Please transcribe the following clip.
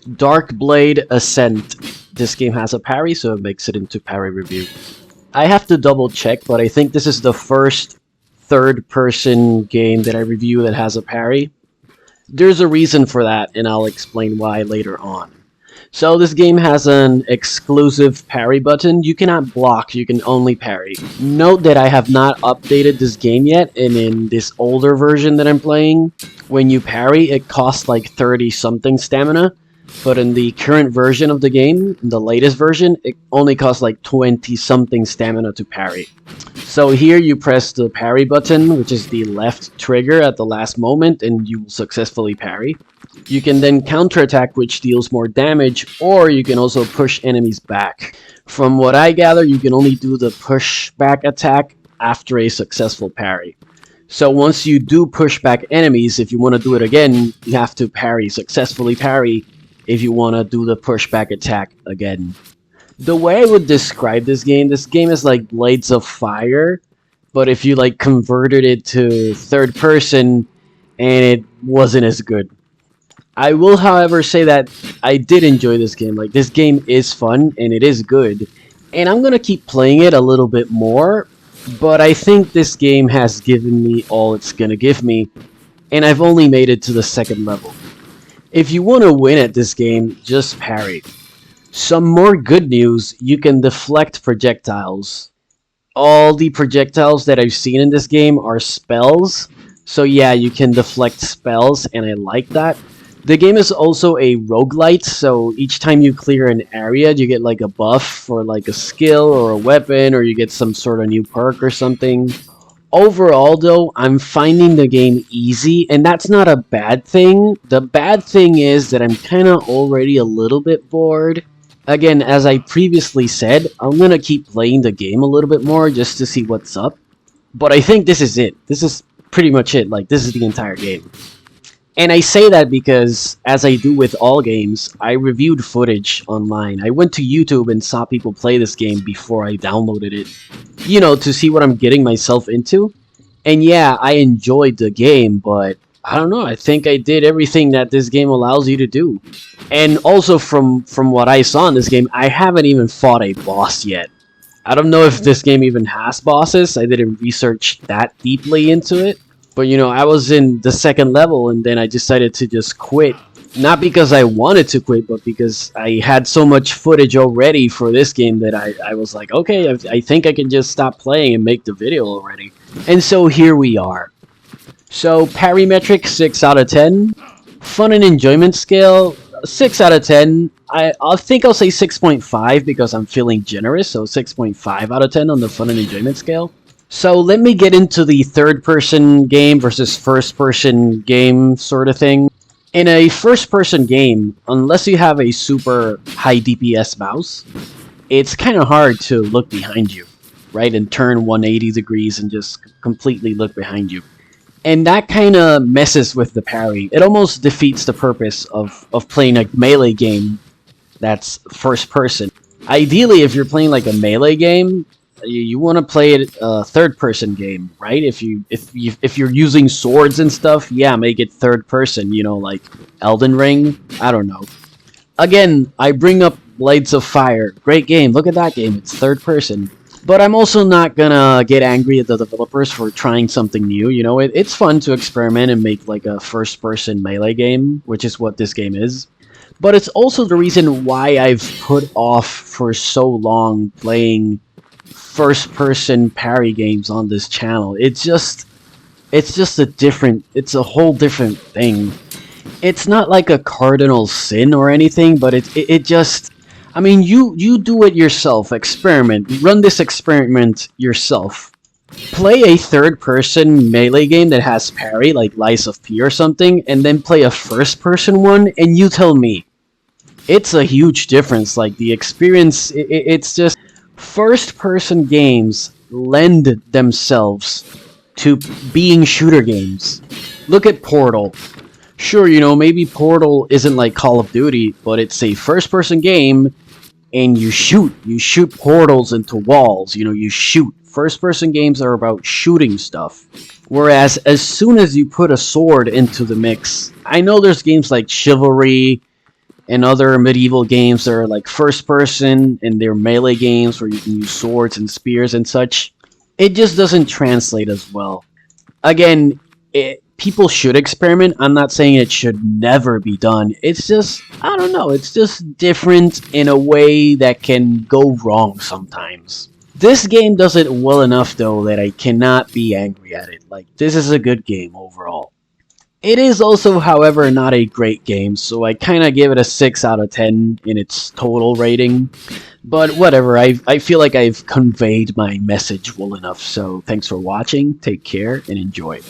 Darkblade Ascent. This game has a parry, so it makes it into parry review. I have to double check, but I think this is the first third-person game that I review that has a parry. There's a reason for that, and I'll explain why later on. So this game has an exclusive parry button. You cannot block, you can only parry. Note that I have not updated this game yet, and in this older version that I'm playing, when you parry, it costs like 30 something stamina. But in the current version of the game, the latest version, it only costs like 20 something stamina to parry. So here you press the parry button, which is the left trigger at the last moment, and you will successfully parry. You can then counterattack, which deals more damage, or you can also push enemies back. From what I gather, you can only do the push back attack after a successful parry. So once you do push back enemies, if you want to do it again, you have to parry, successfully parry, if you want to do the pushback attack again. The way I would describe this game is like Blades of Fire, but if you like converted it to third person and it wasn't as good. I will, however, say that I did enjoy this game. Like, this game is fun and it is good, and I'm gonna keep playing it a little bit more, but I think this game has given me all it's gonna give me, and I've only made it to the second level. If you want to win at this game, just parry. Some more good news, you can deflect projectiles. All the projectiles that I've seen in this game are spells, so yeah, you can deflect spells, and I like that. The game is also a roguelite, so each time you clear an area, you get like a buff for like a skill or a weapon, or you get some sort of new perk or something. Overall, though, I'm finding the game easy, and that's not a bad thing. The bad thing is that I'm kind of already a little bit bored. Again, as I previously said, I'm gonna keep playing the game a little bit more just to see what's up. But I think this is it. This is pretty much it. Like, this is the entire game. And I say that because, as I do with all games, I reviewed footage online. I went to YouTube and saw people play this game before I downloaded it. You know, to see what I'm getting myself into. And yeah, I enjoyed the game, but I don't know, I think I did everything that this game allows you to do. And also from what I saw in this game, I haven't even fought a boss yet. I don't know if this game even has bosses. I didn't research that deeply into it. But you know, I was in the second level and then I decided to just quit. Not because I wanted to quit, but because I had so much footage already for this game that I was like, okay, I think I can just stop playing and make the video already. And so here we are. So parry metric, 6 out of 10. Fun and enjoyment scale, 6 out of 10. I think I'll say 6.5 because I'm feeling generous, so 6.5 out of 10 on the fun and enjoyment scale. So let me get into the third-person game versus first-person game sort of thing. In a first-person game, unless you have a super high DPS mouse, it's kind of hard to look behind you, right? And turn 180 degrees and just completely look behind you. And that kind of messes with the parry. It almost defeats the purpose of playing a melee game that's first-person. Ideally, if you're playing like a melee game, you want to play it a third-person game, right? If you're using swords and stuff, yeah, make it third-person. You know, like Elden Ring. I don't know. Again, I bring up Blades of Fire. Great game. Look at that game. It's third-person. But I'm also not gonna get angry at the developers for trying something new. You know, it's fun to experiment and make like a first-person melee game, which is what this game is. But it's also the reason why I've put off for so long playing first-person parry games on this channel. It's a whole different thing. It's not like a cardinal sin or anything, but it just, I mean, you do it yourself. Experiment. Run this experiment yourself. Play a third-person melee game that has parry, like Lies of P or something, and then play a first-person one, and you tell me. It's a huge difference. Like, the experience, it's just... First-person games lend themselves to being shooter games. Look at Portal. Sure, you know, maybe Portal isn't like Call of Duty, but it's a first-person game, and you shoot portals into walls, you know, you shoot. First-person games are about shooting stuff. Whereas, as soon as you put a sword into the mix, I know there's games like Chivalry, and other medieval games that are like first person and they're melee games where you can use swords and spears and such, it just doesn't translate as well. Again, people should experiment. I'm not saying it should never be done. It's just, I don't know, it's just different in a way that can go wrong sometimes. This game does it well enough though that I cannot be angry at it. Like, this is a good game overall. It is also, however, not a great game, so I kind of give it a 6 out of 10 in its total rating. But whatever, I feel like I've conveyed my message well enough, so thanks for watching, take care, and enjoy.